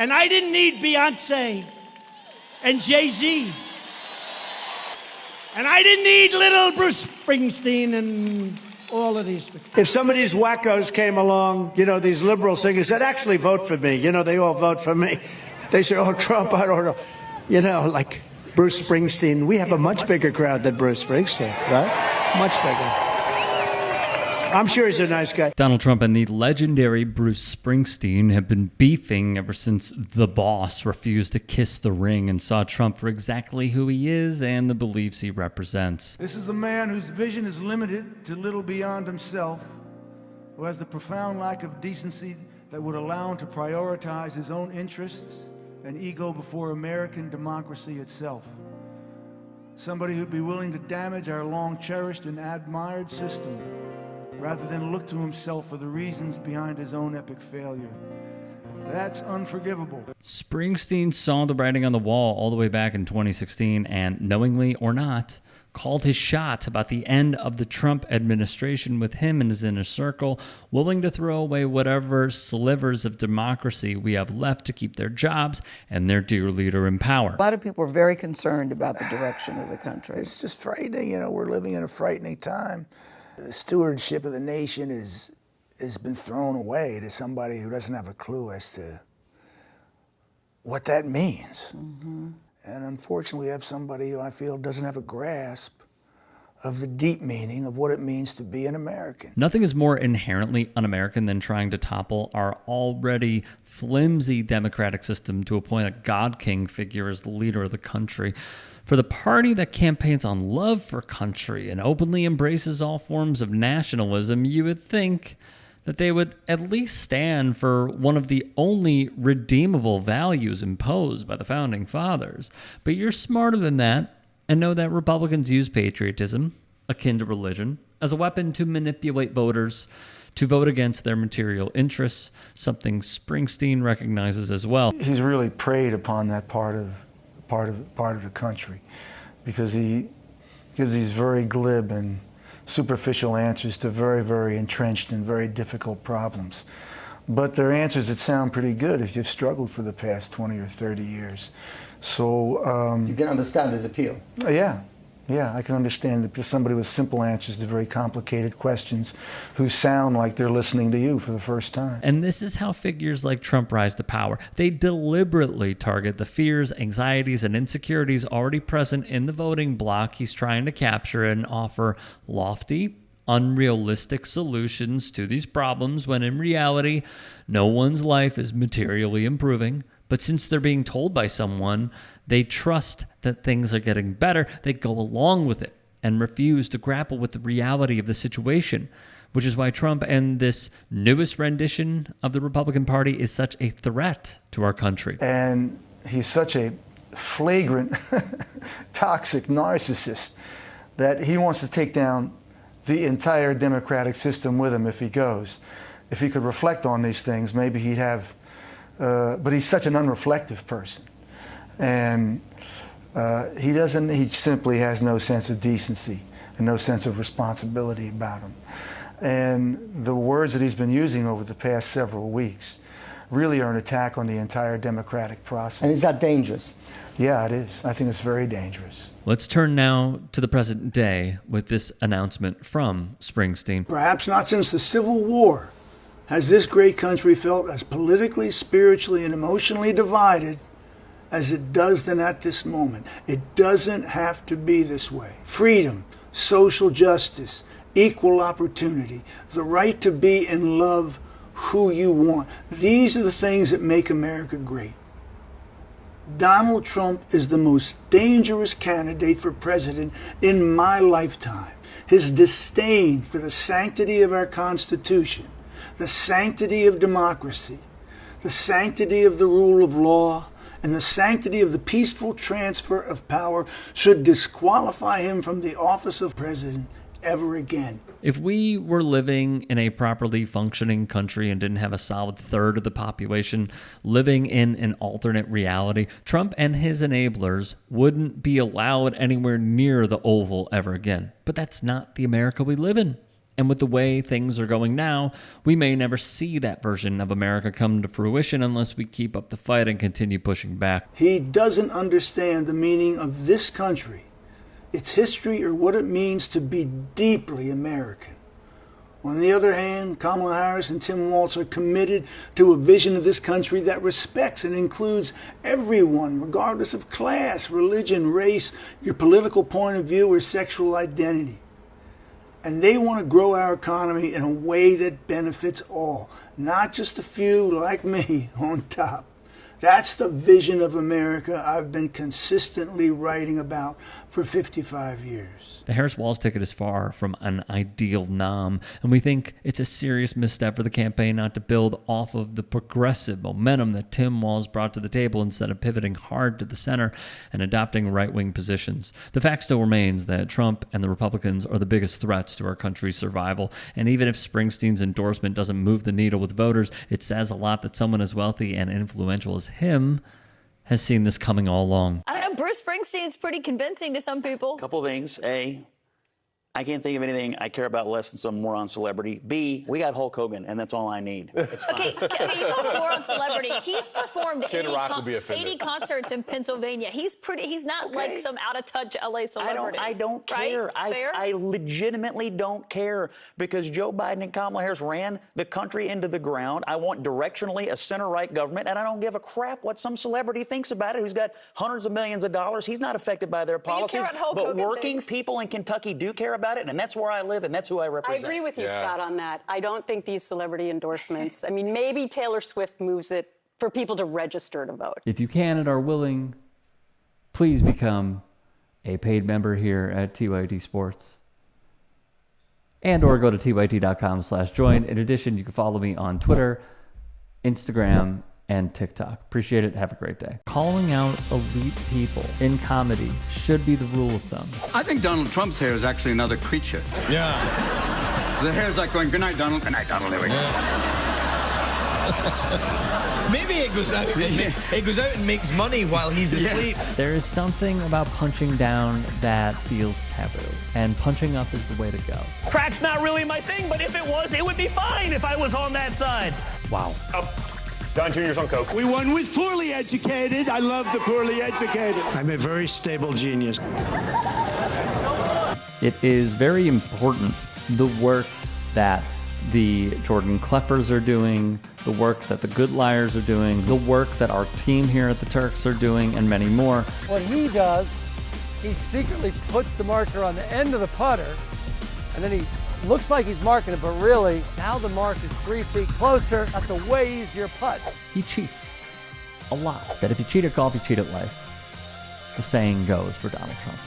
And I didn't need Beyonce and Jay-Z. And I didn't need little Bruce Springsteen and all of these. If some of these wackos came along, these liberal singers said, actually vote for me. They all vote for me. They say, oh, Trump, I don't know. Like Bruce Springsteen. We have a much bigger crowd than Bruce Springsteen, right? Much bigger. I'm sure he's a nice guy. Donald Trump and the legendary Bruce Springsteen have been beefing ever since the boss refused to kiss the ring and saw Trump for exactly who he is and the beliefs he represents. This is a man whose vision is limited to little beyond himself, who has the profound lack of decency that would allow him to prioritize his own interests and ego before American democracy itself. Somebody who'd be willing to damage our long-cherished and admired system rather than look to himself for the reasons behind his own epic failure. That's unforgivable. Springsteen saw the writing on the wall all the way back in 2016 and, knowingly or not, called his shot about the end of the Trump administration with him in his inner circle, willing to throw away whatever slivers of democracy we have left to keep their jobs and their dear leader in power. A lot of people are very concerned about the direction of the country. It's just frightening. We're living in a frightening time. The stewardship of the nation has been thrown away to somebody who doesn't have a clue as to what that means. Mm-hmm. And unfortunately, we have somebody who I feel doesn't have a grasp of the deep meaning of what it means to be an American. Nothing is more inherently un-American than trying to topple our already flimsy democratic system to appoint a God King figure as the leader of the country. For the party that campaigns on love for country and openly embraces all forms of nationalism, you would think that they would at least stand for one of the only redeemable values imposed by the Founding Fathers. But you're smarter than that and know that Republicans use patriotism, akin to religion, as a weapon to manipulate voters to vote against their material interests, something Springsteen recognizes as well. He's really preyed upon that part of the country because he gives these very glib and superficial answers to very, very entrenched and very difficult problems. But they're answers that sound pretty good if you've struggled for the past 20 or 30 years. So you can understand his appeal. Yeah, I can understand that somebody with simple answers to very complicated questions who sound like they're listening to you for the first time. And this is how figures like Trump rise to power. They deliberately target the fears, anxieties, and insecurities already present in the voting bloc he's trying to capture and offer lofty, unrealistic solutions to these problems when in reality, no one's life is materially improving. But since they're being told by someone, they trust that things are getting better, they go along with it and refuse to grapple with the reality of the situation, which is why Trump and this newest rendition of the Republican Party is such a threat to our country. And he's such a flagrant, toxic narcissist that he wants to take down the entire democratic system with him if he goes. If he could reflect on these things, maybe he'd have... but he's such an unreflective person. And he simply has no sense of decency and no sense of responsibility about him. And the words that he's been using over the past several weeks really are an attack on the entire democratic process. And is that dangerous? Yeah, it is. I think it's very dangerous. Let's turn now to the present day with this announcement from Springsteen. Perhaps not since the Civil War has this great country felt as politically, spiritually, and emotionally divided as it does then at this moment. It doesn't have to be this way. Freedom, social justice, equal opportunity, the right to be and love who you want. These are the things that make America great. Donald Trump is the most dangerous candidate for president in my lifetime. His disdain for the sanctity of our Constitution, the sanctity of democracy, the sanctity of the rule of law, and the sanctity of the peaceful transfer of power should disqualify him from the office of president ever again. If we were living in a properly functioning country and didn't have a solid third of the population living in an alternate reality, Trump and his enablers wouldn't be allowed anywhere near the Oval ever again. But that's not the America we live in. And with the way things are going now, we may never see that version of America come to fruition unless we keep up the fight and continue pushing back. He doesn't understand the meaning of this country, its history, or what it means to be deeply American. On the other hand, Kamala Harris and Tim Walz are committed to a vision of this country that respects and includes everyone, regardless of class, religion, race, your political point of view, or sexual identity. And they want to grow our economy in a way that benefits all, not just a few like me on top. That's the vision of America I've been consistently writing about for 55 years. The Harris-Walz ticket is far from an ideal nom, and we think it's a serious misstep for the campaign not to build off of the progressive momentum that Tim Walz brought to the table instead of pivoting hard to the center and adopting right-wing positions. The fact still remains that Trump and the Republicans are the biggest threats to our country's survival, and even if Springsteen's endorsement doesn't move the needle with voters, it says a lot that someone as wealthy and influential as him has seen this coming all along. I don't know, Bruce Springsteen's pretty convincing to some people. Couple of things. A, I can't think of anything I care about less than some moron celebrity. B, we got Hulk Hogan, and that's all I need. It's fine. Okay, you call him a moron celebrity. He's performed Kid Rock would be offended. 80 concerts in Pennsylvania. He's not like some out-of-touch LA celebrity. I don't care. Right? Fair? I legitimately don't care because Joe Biden and Kamala Harris ran the country into the ground. I want directionally a center-right government, and I don't give a crap what some celebrity thinks about it who's got hundreds of millions of dollars. He's not affected by their policies. But working people in Kentucky do care about it, and that's where I live, and that's who I represent. I agree with you, Scott, on that. I don't think these celebrity endorsements, I mean, maybe Taylor Swift moves it for people to register to vote. If you can and are willing, please become a paid member here at TYT Sports. And or go to tyt.com/join. In addition, you can follow me on Twitter, Instagram, and TikTok. Appreciate it. Have a great day. Calling out elite people in comedy should be the rule of thumb. I think Donald Trump's hair is actually another creature. Yeah. The hair's like going, good night, Donald. Good night, Donald. Here we go. Maybe it goes out. It goes out and makes money while he's asleep. There is something about punching down that feels taboo, and punching up is the way to go. Crack's not really my thing, but if it was, it would be fine if I was on that side. Wow. Don Jr.'s on coke. We won with poorly educated. I love the poorly educated. I'm a very stable genius. It is very important, the work that the Jordan Kleppers are doing, the work that the Good Liars are doing, the work that our team here at the Turks are doing, and many more. What he does, he secretly puts the marker on the end of the putter, and then he looks like he's marking it, but really, now the mark is 3 feet closer. That's a way easier putt. He cheats a lot. That if you cheat at golf, you cheat at life. The saying goes for Donald Trump.